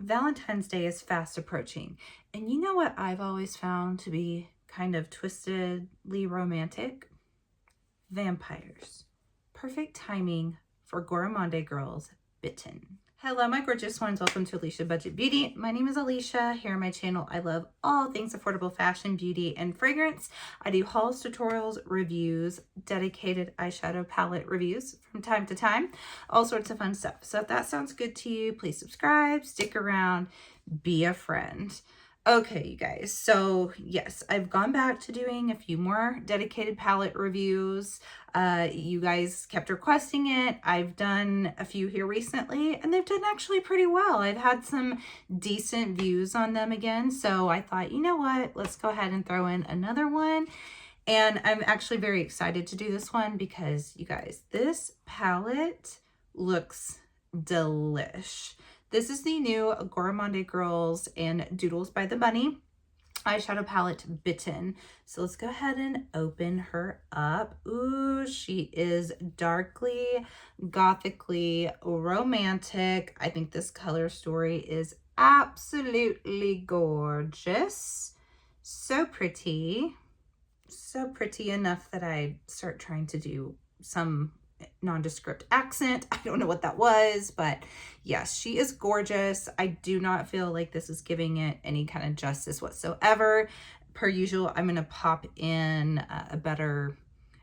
Valentine's Day is fast approaching, and you know what I've always found to be kind of twistedly romantic? Vampires. Perfect timing for Gourmande Girls Bitten. Hello, my gorgeous ones. Welcome to Aleisha Budget Beauty. My name is Aleisha. Here on my channel, I love all things affordable fashion, beauty, and fragrance. I do hauls, tutorials, reviews, dedicated eyeshadow palette reviews from time to time, all sorts of fun stuff. So if that sounds good to you, please subscribe, stick around, be a friend. Okay, you guys, so yes, I've gone back to doing a few more dedicated palette reviews. You guys kept requesting it. I've done a few here recently, and they've done actually pretty well. I've had some decent views on them again, so I thought, you know what, let's go ahead and throw in another one. And I'm actually very excited to do this one because, you guys, this palette looks delish. This is the new Gourmande Girls and Doodles by the Bunny eyeshadow palette Bitten. So let's go ahead and open her up. Ooh, she is darkly, gothically romantic. I think this color story is absolutely gorgeous. So pretty. So pretty enough that I start trying to do some nondescript accent. I don't know what that was, but yes, she is gorgeous. I do not feel like this is giving it any kind of justice whatsoever. Per usual, I'm going to pop in a better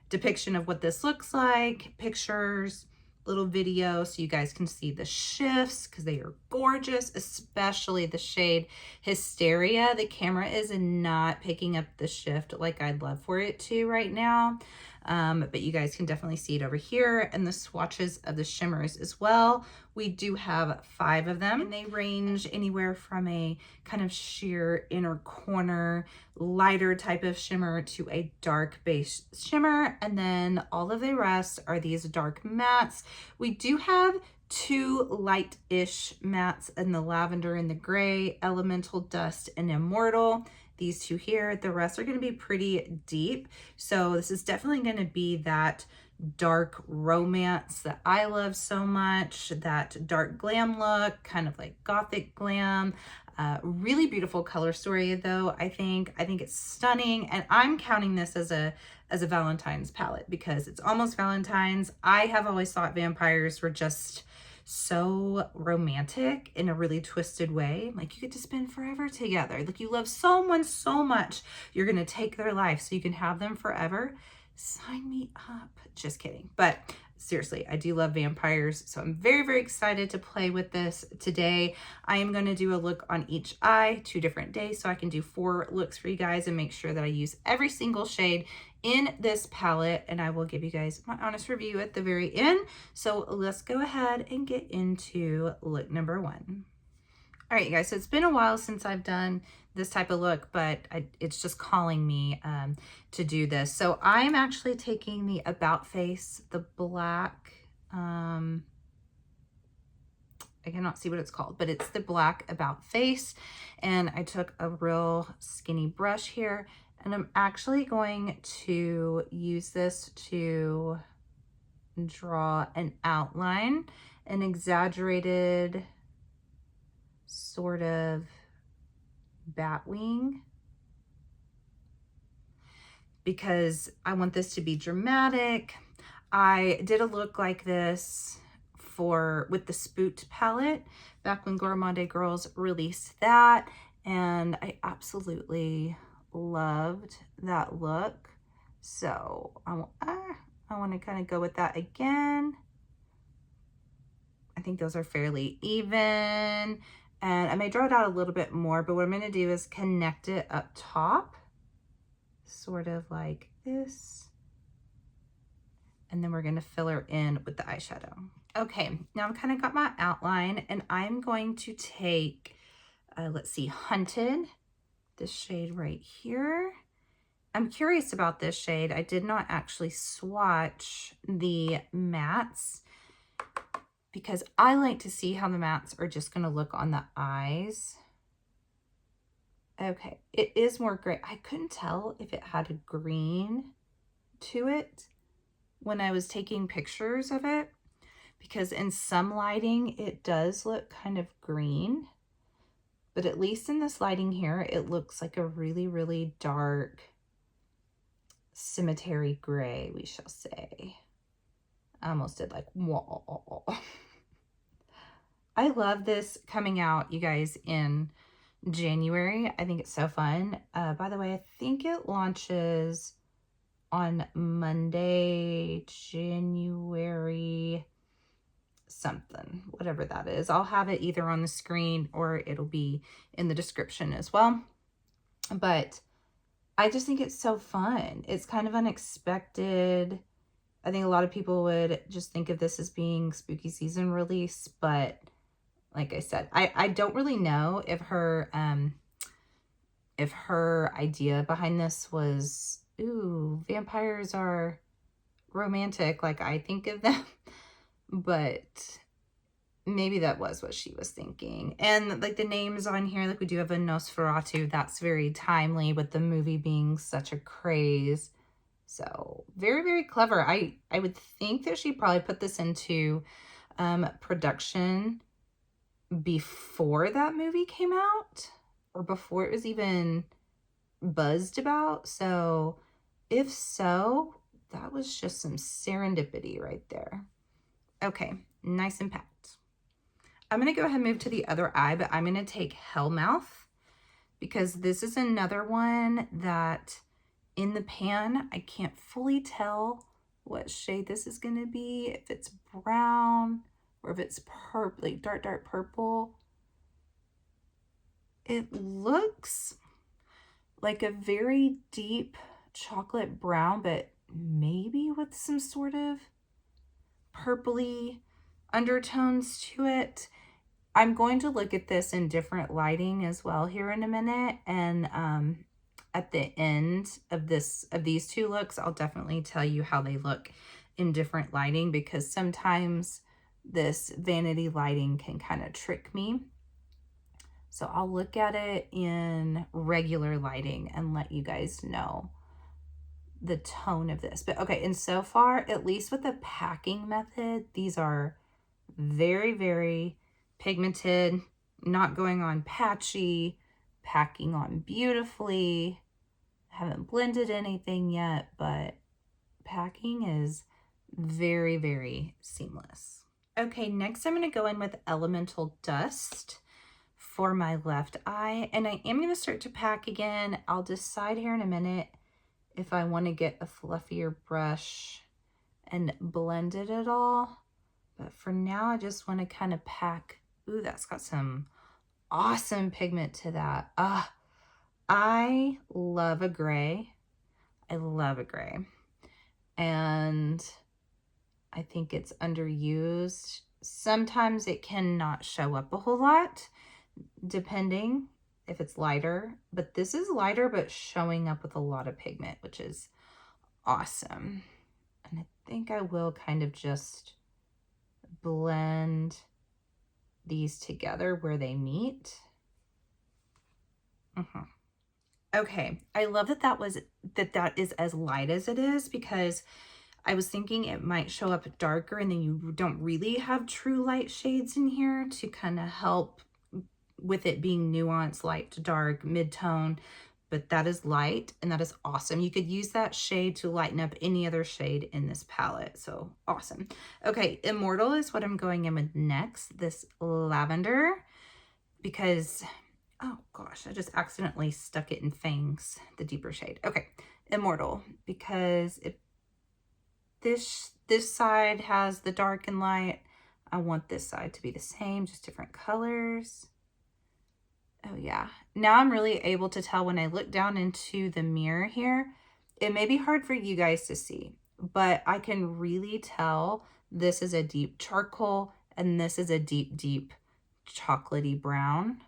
depiction of what this looks like, pictures, little video, so you guys can see the shifts because they are gorgeous, especially the shade Hysteria. The camera is not picking up the shift like I'd love for it to right now. But you guys can definitely see it over here, and the swatches of the shimmers as well. We do have 5 of them, and they range anywhere from a kind of sheer inner corner, lighter type of shimmer to a dark base shimmer, and then all of the rest are these dark mattes. We do have 2 light-ish mattes in the lavender and the gray, Elemental Dust and Immortal. These 2 here, the rest are going to be pretty deep. So this is definitely going to be that dark romance that I love so much, that dark glam look, kind of like gothic glam. Really beautiful color story though. I think it's stunning, and I'm counting this as a Valentine's palette because it's almost Valentine's. I have always thought vampires were just so romantic in a really twisted way. Like, you get to spend forever together. Like, you love someone so much, you're gonna take their life so you can have them forever. Sign me up. Just kidding. But seriously, I do love vampires, so I'm very, very excited to play with this today. I am going to do a look on each eye 2 different days, so I can do 4 looks for you guys and make sure that I use every single shade in this palette, and I will give you guys my honest review at the very end. So let's go ahead and get into look number 1. All right, you guys, so it's been a while since I've done this type of look, but it's just calling me to do this. So I'm actually taking the About Face, the black, I cannot see what it's called, but it's the black About Face. And I took a real skinny brush here, and I'm actually going to use this to draw an outline, an exaggerated sort of bat wing, because I want this to be dramatic. I did a look like this with the Spoot palette back when Gourmande Girls released that, and I absolutely loved that look. So I want to kind of go with that again. I think those are fairly even, and I may draw it out a little bit more, but what I'm going to do is connect it up top, sort of like this, and then we're going to fill her in with the eyeshadow. Okay, now I've kind of got my outline, and I'm going to take, let's see, Hunted, this shade right here. I'm curious about this shade. I did not actually swatch the mattes because I like to see how the mattes are just going to look on the eyes. Okay, it is more gray. I couldn't tell if it had a green to it when I was taking pictures of it, because in some lighting it does look kind of green. but at least in this lighting here, it looks like a really, really dark cemetery gray, we shall say. I almost did like, whoa. I love this coming out, you guys, in January. I think it's so fun. By the way, I think it launches on Monday, January something, whatever that is. I'll have it either on the screen or it'll be in the description as well. But I just think it's so fun. It's kind of unexpected. I think a lot of people would just think of this as being spooky season release, but like I said, I don't really know if her idea behind this was, ooh, vampires are romantic like I think of them, but maybe that was what she was thinking. And like the names on here, like we do have a Nosferatu, that's very timely with the movie being such a craze. So very, very clever. I would think that she probably put this into production before that movie came out or before it was even buzzed about. So if so, that was just some serendipity right there. Okay, nice and packed. I'm going to go ahead and move to the other eye, but I'm going to take Hellmouth because this is another one that in the pan, I can't fully tell what shade this is going to be, if it's brown or if it's purple, like dark, dark purple. It looks like a very deep chocolate brown, but maybe with some sort of purpley undertones to it. I'm going to look at this in different lighting as well here in a minute, and at the end of these two looks, I'll definitely tell you how they look in different lighting, because sometimes this vanity lighting can kind of trick me. So I'll look at it in regular lighting and let you guys know the tone of this. But okay, and so far, at least with the packing method, these are very, very pigmented, not going on patchy, packing on beautifully. Haven't blended anything yet, but packing is very, very seamless. Okay, next I'm going to go in with Elemental Dust for my left eye, and I am going to start to pack again. I'll decide here in a minute if I want to get a fluffier brush and blend it at all. But for now, I just want to kind of pack. Ooh, that's got some awesome pigment to that. I love a gray. I love a gray. And I think it's underused. Sometimes it cannot show up a whole lot, depending if it's lighter. But this is lighter, but showing up with a lot of pigment, which is awesome. And I think I will kind of just blend these together where they meet. Okay, I love that that is as light as it is, because I was thinking it might show up darker and then you don't really have true light shades in here to kind of help with it being nuanced, light to dark, mid-tone. But that is light and that is awesome. You could use that shade to lighten up any other shade in this palette. So awesome. Okay, Immortal is what I'm going in with next. This lavender, because, oh gosh, I just accidentally stuck it in Fangs, the deeper shade. Okay, Immortal, because this side has the dark and light. I want this side to be the same, just different colors. Oh yeah, now I'm really able to tell when I look down into the mirror here. It may be hard for you guys to see, but I can really tell this is a deep charcoal and this is a deep, deep chocolatey brown,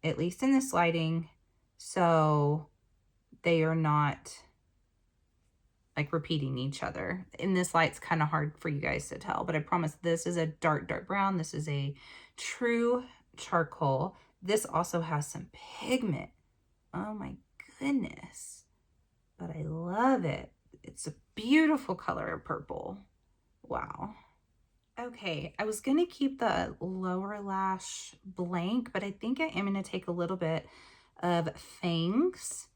at least in this lighting. So they are not like repeating each other. In this light, it's kind of hard for you guys to tell, but I promise this is a dark, dark brown. This is a true charcoal. This also has some pigment. Oh my goodness. But I love it. It's a beautiful color of purple. Wow. Okay, I was gonna keep the lower lash blank, but I think I am gonna take a little bit of Fangs,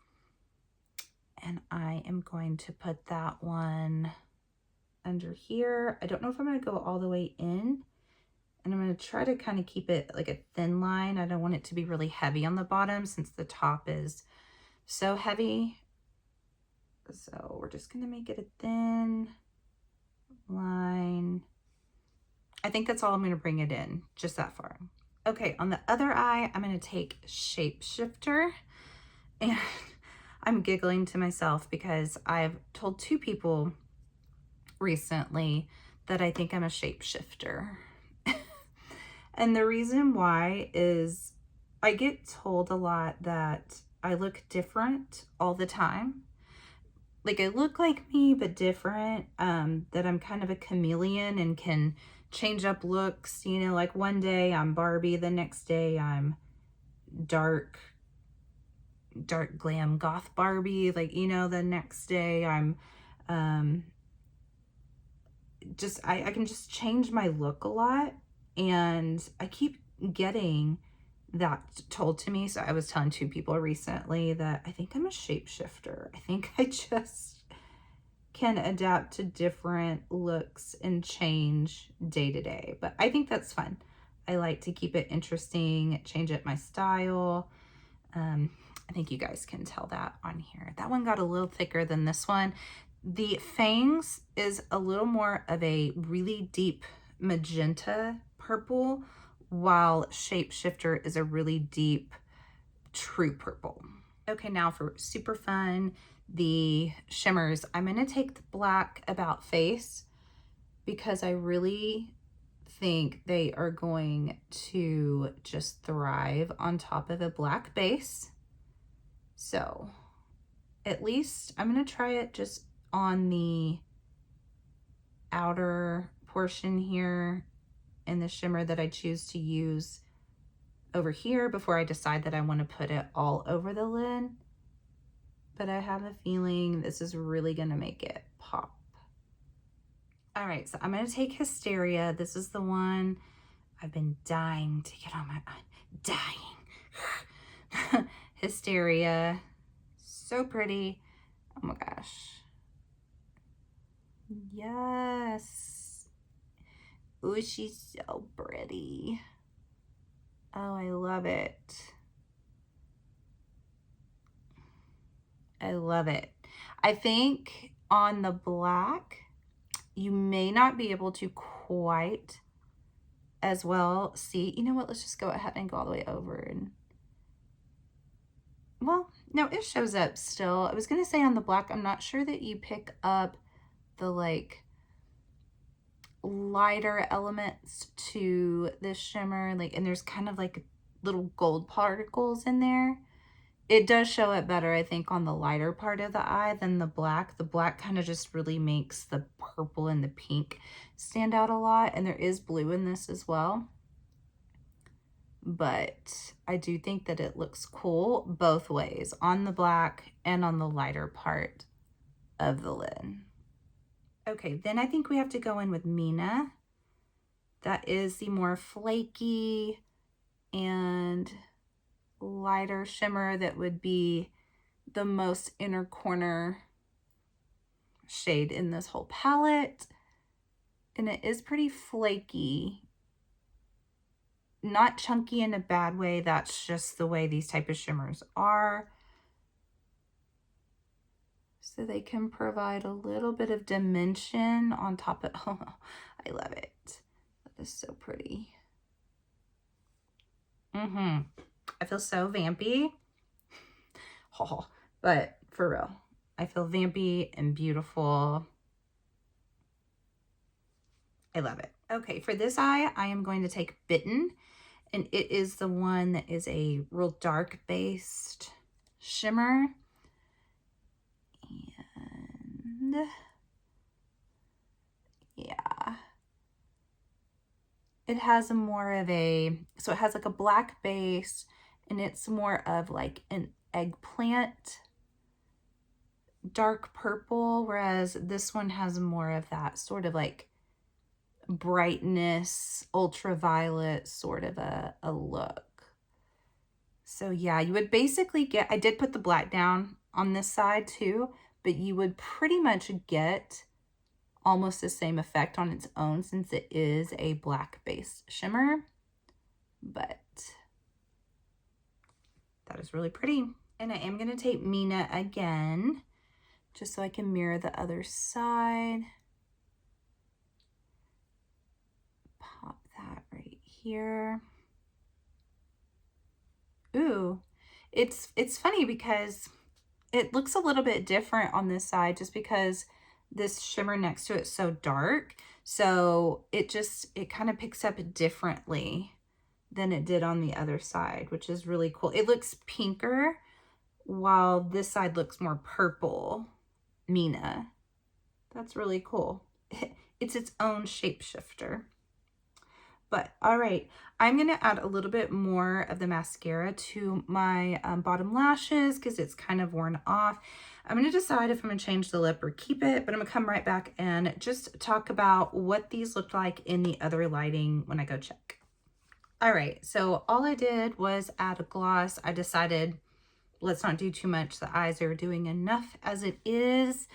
and I am going to put that one under here. I don't know if I'm gonna go all the way in, and I'm gonna try to kind of keep it like a thin line. I don't want it to be really heavy on the bottom since the top is so heavy. So we're just gonna make it a thin line. I think that's all I'm gonna bring it in, just that far. Okay, on the other eye, I'm gonna take Shapeshifter, and I'm giggling to myself because I've told 2 people recently that I think I'm a shapeshifter. And the reason why is I get told a lot that I look different all the time. Like I look like me, but different, that I'm kind of a chameleon and can change up looks. You know, like one day I'm Barbie, the next day I'm dark glam goth Barbie. Like, you know, the next day I'm I can just change my look a lot. And I keep getting that told to me. So I was telling 2 people recently that I think I'm a shapeshifter. I think I just can adapt to different looks and change day to day. But I think that's fun. I like to keep it interesting, change up my style. I think you guys can tell that on here. That one got a little thicker than this one. The Fangs is a little more of a really deep magenta purple, while Shapeshifter is a really deep true purple. Okay, now for super fun, the shimmers. I'm gonna take the Black About Face because I really think they are going to just thrive on top of a black base. So at least I'm gonna try it just on the outer portion here and the shimmer that I choose to use over here before I decide that I want to put it all over the lid. But I have a feeling this is really going to make it pop. All right, so I'm going to take Hysteria. This is the one I've been dying to get on my eye. Dying. Hysteria. So pretty. Oh my gosh. Yes. Oh, she's so pretty. Oh, I love it. I love it. I think on the black, you may not be able to quite as well see. You know what? Let's just go ahead and go all the way over. And well, no, it shows up still. I was going to say on the black, I'm not sure that you pick up the like lighter elements to this shimmer, like, and there's kind of like little gold particles in there. It does show it better, I think, on the lighter part of the eye than the black. The black kind of just really makes the purple and the pink stand out a lot, and there is blue in this as well. But I do think that it looks cool both ways, on the black and on the lighter part of the lid. Okay, then I think we have to go in with Mina. That is the more flaky and lighter shimmer that would be the most inner corner shade in this whole palette. And it is pretty flaky. Not chunky in a bad way. That's just the way these type of shimmers are. So they can provide a little bit of dimension on top of, oh, I love it. That is so pretty. I feel so vampy. Oh, but for real, I feel vampy and beautiful. I love it. Okay, for this eye, I am going to take Bitten, and it is the one that is a real dark based shimmer. And yeah, it has a more of a, so it has like a black base, and it's more of like an eggplant dark purple, whereas this one has more of that sort of like brightness, ultraviolet sort of a look. So yeah, you would basically get, I did put the black down on this side too, but you would pretty much get almost the same effect on its own since it is a black based shimmer. But that is really pretty. And I am going to take Mina again, just so I can mirror the other side. Pop that right here. Ooh, it's funny because it looks a little bit different on this side just because this shimmer next to it's so dark. So it kind of picks up differently than it did on the other side, which is really cool. It looks pinker while this side looks more purple. Mina. That's really cool. It's its own shapeshifter. But all right, I'm going to add a little bit more of the mascara to my bottom lashes because it's kind of worn off. I'm going to decide if I'm going to change the lip or keep it, but I'm going to come right back and just talk about what these looked like in the other lighting when I go check. All right, so all I did was add a gloss. I decided let's not do too much. The eyes are doing enough as it is.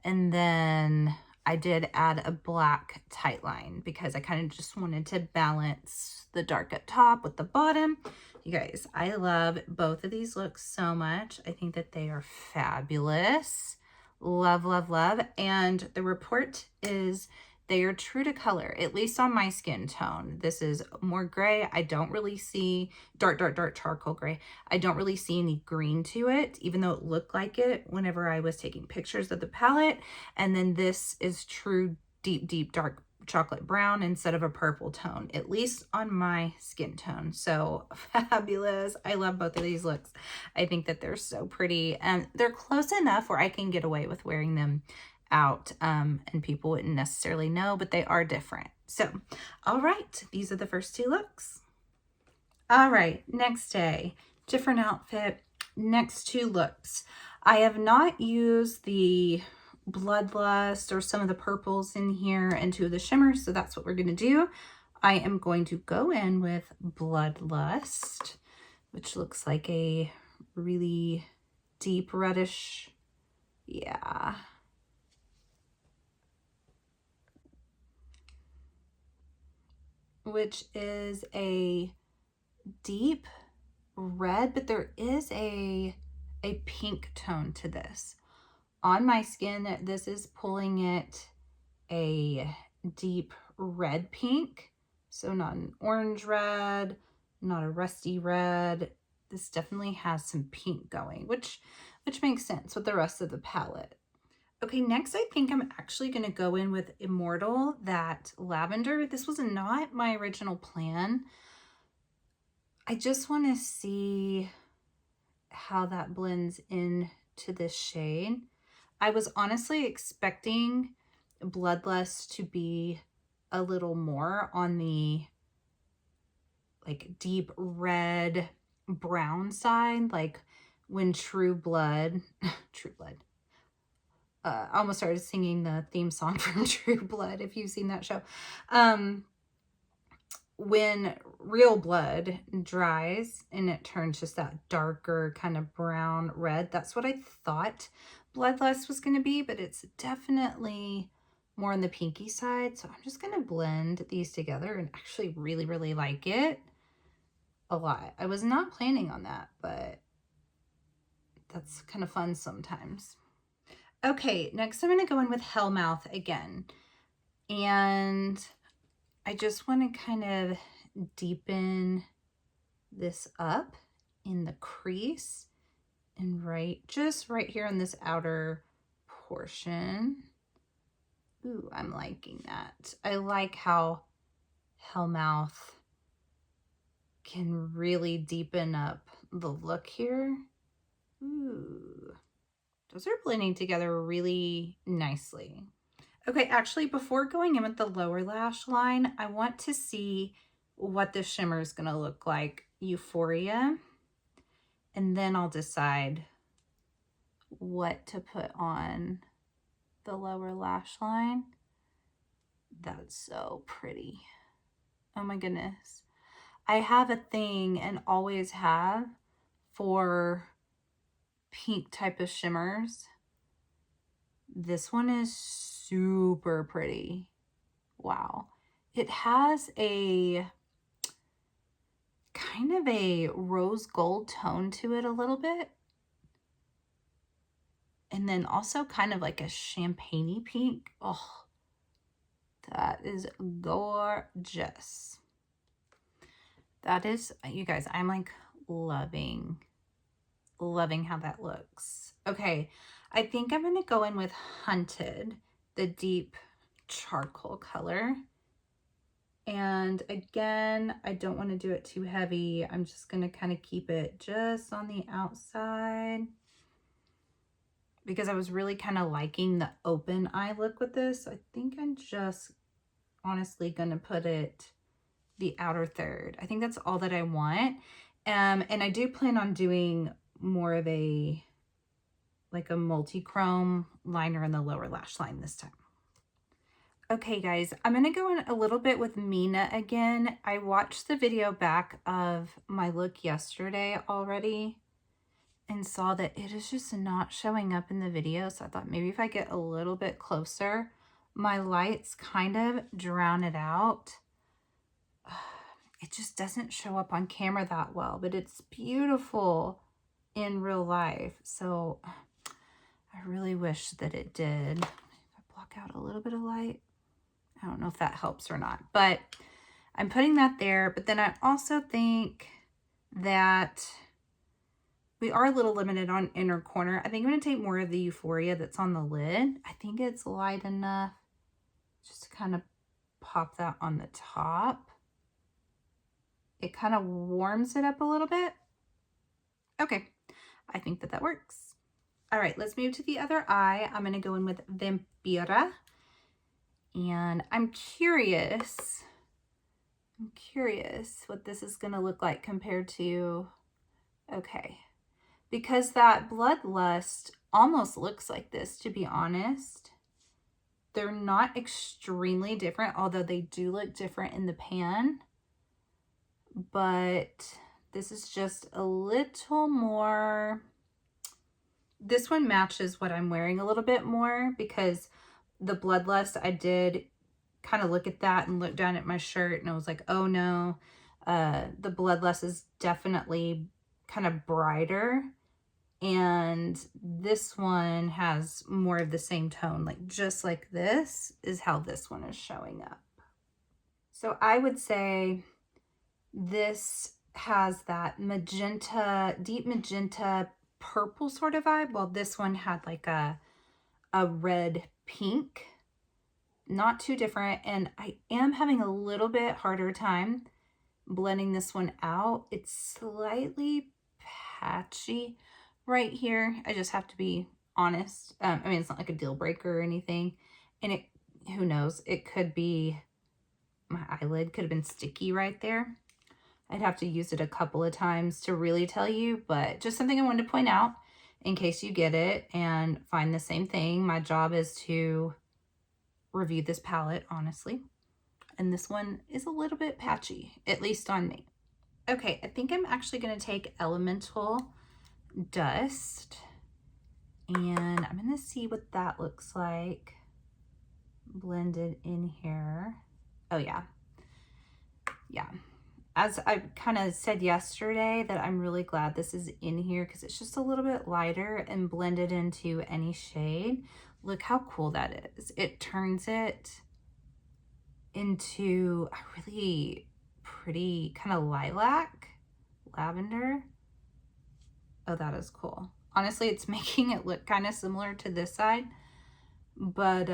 And then I did add a black tight line because I kind of just wanted to balance the dark up top with the bottom. You guys, I love both of these looks so much. I think that they are fabulous. Love, love, love. And the report is they are true to color, at least on my skin tone. This is more gray. I don't really see dark charcoal gray. I don't really see any green to it, even though it looked like it whenever I was taking pictures of the palette. And then this is true deep dark chocolate brown instead of a purple tone, at least on my skin tone. So fabulous. I love both of these looks. I think that they're so pretty and they're close enough where I can get away with wearing them out and people wouldn't necessarily know, but they are different. So all right, these are the first two looks. All right, next day, different outfit, next two looks. I have not used the Bloodlust or some of the purples in here and two of the shimmers, so that's what we're going to do. I am going to go in with Bloodlust, which looks like a really deep reddish, yeah. Which is a deep red, but there is a pink tone to this. On my skin, this is pulling it a deep red pink. So not an orange red, not a rusty red. This definitely has some pink going, which makes sense with the rest of the palette. Okay, next I think I'm actually going to go in with Immortal, that lavender. This was not my original plan. I just want to see how that blends into this shade. I was honestly expecting Bloodlust to be a little more on the like deep red brown side, like when True Blood, I almost started singing the theme song from True Blood, if you've seen that show. When Real Blood dries and it turns just that darker kind of brown red, that's what I thought Bloodlust was going to be, but it's definitely more on the pinky side. So I'm just going to blend these together and actually really like it a lot. I was not planning on that, but that's kind of fun sometimes. Okay, next I'm going to go in with Hellmouth again. And I just want to kind of deepen this up in the crease and just right here in this outer portion. Ooh, I'm liking that. I like how Hellmouth can really deepen up the look here. Ooh, those are blending together really nicely. Okay, actually, before going in with the lower lash line, I want to see what the shimmer is going to look like, Euphoria, and then I'll decide what to put on the lower lash line. That's so pretty. Oh my goodness. I have a thing and always have for pink type of shimmers. This one is super pretty. Wow. It has a kind of a rose gold tone to it a little bit. And then also kind of like a champagne-y pink. Oh, that is gorgeous. That is, you guys, I'm like loving how that looks. Okay, I think I'm gonna go in with Hunted, the deep charcoal color. And again, I don't want to do it too heavy. I'm just gonna kind of keep it just on the outside because I was really kind of liking the open eye look with this. So I think I'm just honestly gonna put it the outer third. I think that's all that I want. And I do plan on doing more of a like a multi-chrome liner in the lower lash line this time. Okay guys, I'm gonna go in a little bit with Mina again. I watched the video back of my look yesterday already and saw that it is just not showing up in the video. So I thought maybe if I get a little bit closer, my lights kind of drown it out. It just doesn't show up on camera that well, but it's beautiful in real life. So I really wish that it did. If I block out a little bit of light, I don't know if that helps or not, but I'm putting that there. But then I also think that we are a little limited on inner corner. I think I'm going to take more of the Euphoria that's on the lid. I think it's light enough just to kind of pop that on the top. It kind of warms it up a little bit. Okay, I think that that works. All right, let's move to the other eye. I'm going to go in with Vampira. And I'm curious what this is going to look like compared to, okay. Because that Bloodlust almost looks like this, to be honest. They're not extremely different, although they do look different in the pan. But this is just a little more, this one matches what I'm wearing a little bit more, because the Bloodlust, I did kind of look at that and look down at my shirt and I was like, oh no, the Bloodlust is definitely kind of brighter. And this one has more of the same tone, like just like this is how this one is showing up. So I would say this has that magenta, deep magenta purple sort of vibe, while this one had like a red pink. Not too different, and I am having a little bit harder time blending this one out. It's slightly patchy right here. I just have to be honest. I mean, it's not like a deal breaker or anything, and it, who knows, it could be, my eyelid could have been sticky right there. I'd have to use it a couple of times to really tell you, but just something I wanted to point out in case you get it and find the same thing. My job is to review this palette, honestly. And this one is a little bit patchy, at least on me. Okay, I think I'm actually going to take Elemental Dust. And I'm going to see what that looks like blended in here. Oh, yeah. Yeah. As I kind of said yesterday, that I'm really glad this is in here because it's just a little bit lighter and blended into any shade. Look how cool that is. It turns it into a really pretty kind of lilac, lavender. Oh, that is cool. Honestly, it's making it look kind of similar to this side, but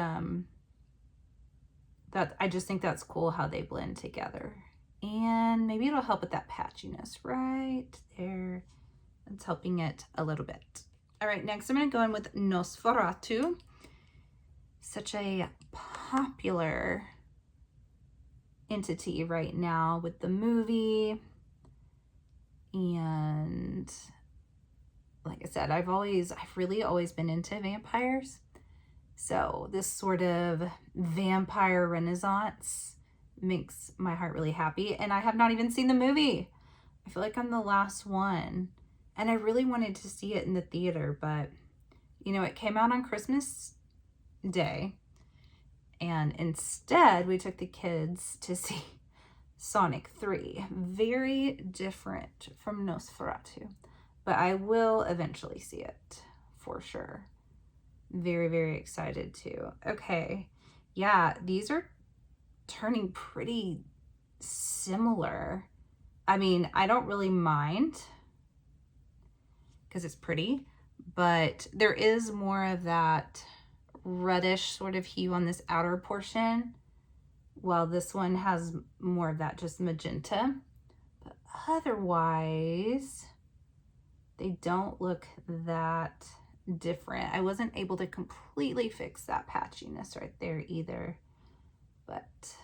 that, I just think that's cool how they blend together. And maybe it'll help with that patchiness right there. It's helping it a little bit. All right, next I'm going to go in with Nosferatu. Such a popular entity right now with the movie. And like I said, I've really always been into vampires. So this sort of vampire renaissance makes my heart really happy. And I have not even seen the movie. I feel like I'm the last one. And I really wanted to see it in the theater, but you know, it came out on Christmas Day. And instead, we took the kids to see Sonic 3. Very different from Nosferatu. But I will eventually see it, for sure. Very, very excited too. Okay, yeah, these are turning pretty similar. I mean, I don't really mind because it's pretty, but there is more of that reddish sort of hue on this outer portion, while this one has more of that just magenta. But otherwise, they don't look that different. I wasn't able to completely fix that patchiness right there either, but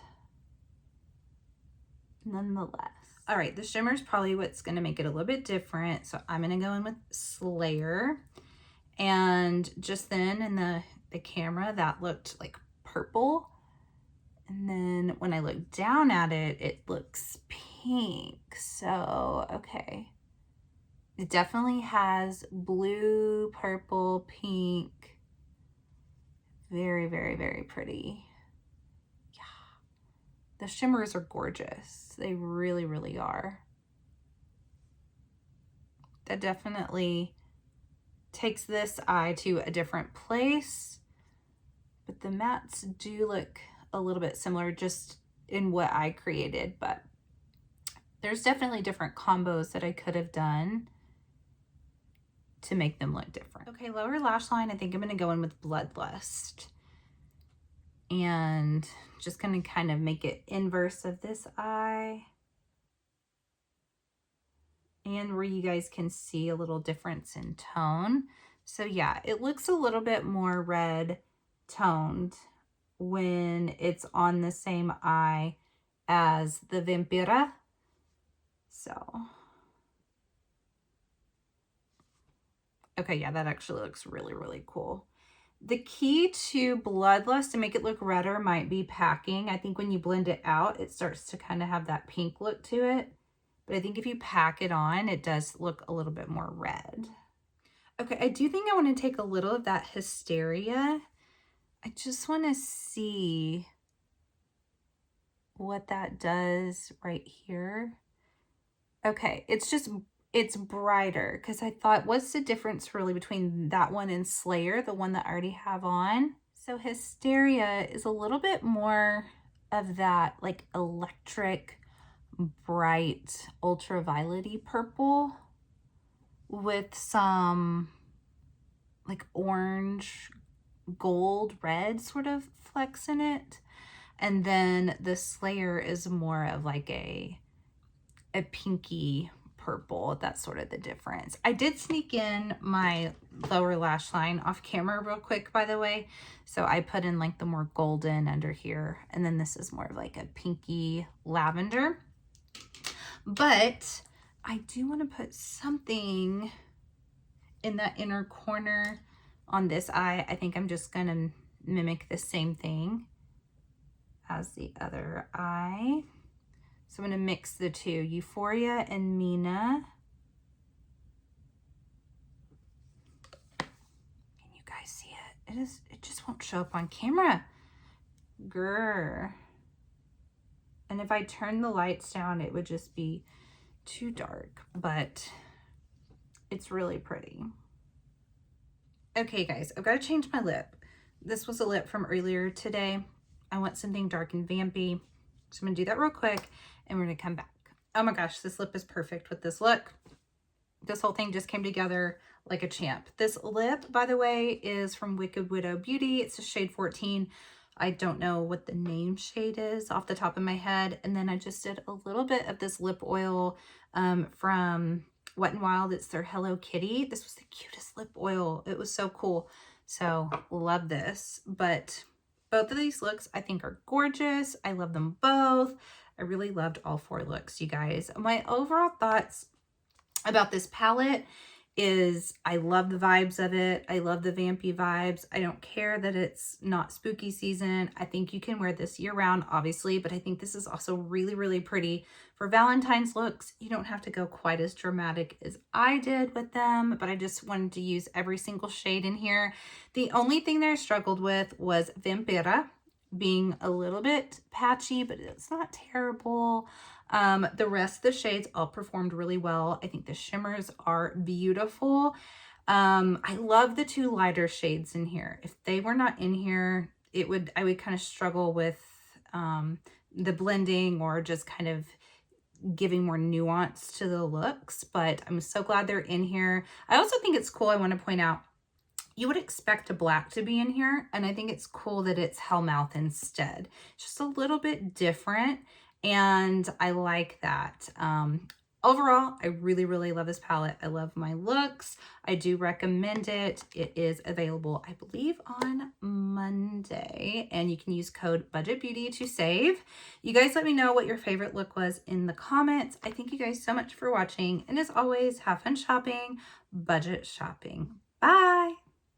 nonetheless. All right, the shimmer is probably what's going to make it a little bit different. So I'm going to go in with Slayer. And just then in the camera, that looked like purple. And then when I look down at it, it looks pink. So, okay. It definitely has blue, purple, pink. Very, very, very pretty. The shimmers are gorgeous. They really, really are. That definitely takes this eye to a different place. But the mattes do look a little bit similar just in what I created. But there's definitely different combos that I could have done to make them look different. Okay, lower lash line, I think I'm going to go in with Bloodlust. And just going to kind of make it inverse of this eye. And where you guys can see a little difference in tone. So yeah, it looks a little bit more red toned when it's on the same eye as the Vampira. So. Okay, yeah, that actually looks really, really cool. The key to Bloodlust to make it look redder might be packing. I think when you blend it out, it starts to kind of have that pink look to it. But I think if you pack it on, it does look a little bit more red. Okay, I do think I want to take a little of that Hysteria. I just want to see what that does right here. Okay, it's brighter because I thought, what's the difference really between that one and Slayer, the one that I already have on? So Hysteria is a little bit more of that like electric, bright, ultraviolet-y purple with some like orange, gold, red sort of flecks in it. And then the Slayer is more of like a pinky purple. That's sort of the difference. I did sneak in my lower lash line off camera real quick, by the way. So I put in like the more golden under here. And then this is more of like a pinky lavender. But I do want to put something in that inner corner on this eye. I think I'm just going to mimic the same thing as the other eye. So I'm going to mix the two, Euphoria and Mina. Can you guys see it? It just won't show up on camera. Grr. And if I turn the lights down, it would just be too dark, but it's really pretty. Okay, guys, I've got to change my lip. This was a lip from earlier today. I want something dark and vampy. So I'm going to do that real quick and we're going to come back. Oh my gosh, this lip is perfect with this look. This whole thing just came together like a champ. This lip, by the way, is from Wicked Widow Beauty. It's a shade 14. I don't know what the name shade is off the top of my head. And then I just did a little bit of this lip oil from Wet n Wild. It's their Hello Kitty. This was the cutest lip oil. It was so cool. So love this. But both of these looks I think are gorgeous. I love them both. I really loved all four looks, you guys. My overall thoughts about this palette is I love the vibes of it. I love the vampy vibes. I don't care that it's not spooky season. I think you can wear this year round, obviously, but I think this is also really, really pretty for Valentine's looks. You don't have to go quite as dramatic as I did with them, but I just wanted to use every single shade in here. The only thing that I struggled with was Vampira being a little bit patchy, but it's not terrible. The rest of the shades all performed really well. I think the shimmers are beautiful. I love the two lighter shades in here. If they were not in here, I would kind of struggle with the blending or just kind of giving more nuance to the looks, but I'm so glad they're in here. I also think it's cool, I want to point out, you would expect a black to be in here, and I think it's cool that it's Hellmouth instead. Just a little bit different, and I like that. Overall, I really, really love this palette. I love my looks. I do recommend it. It is available, I believe, on Monday, and you can use code BUDGETBEAUTY to save. You guys let me know what your favorite look was in the comments. I thank you guys so much for watching, and as always, have fun shopping, budget shopping. Bye!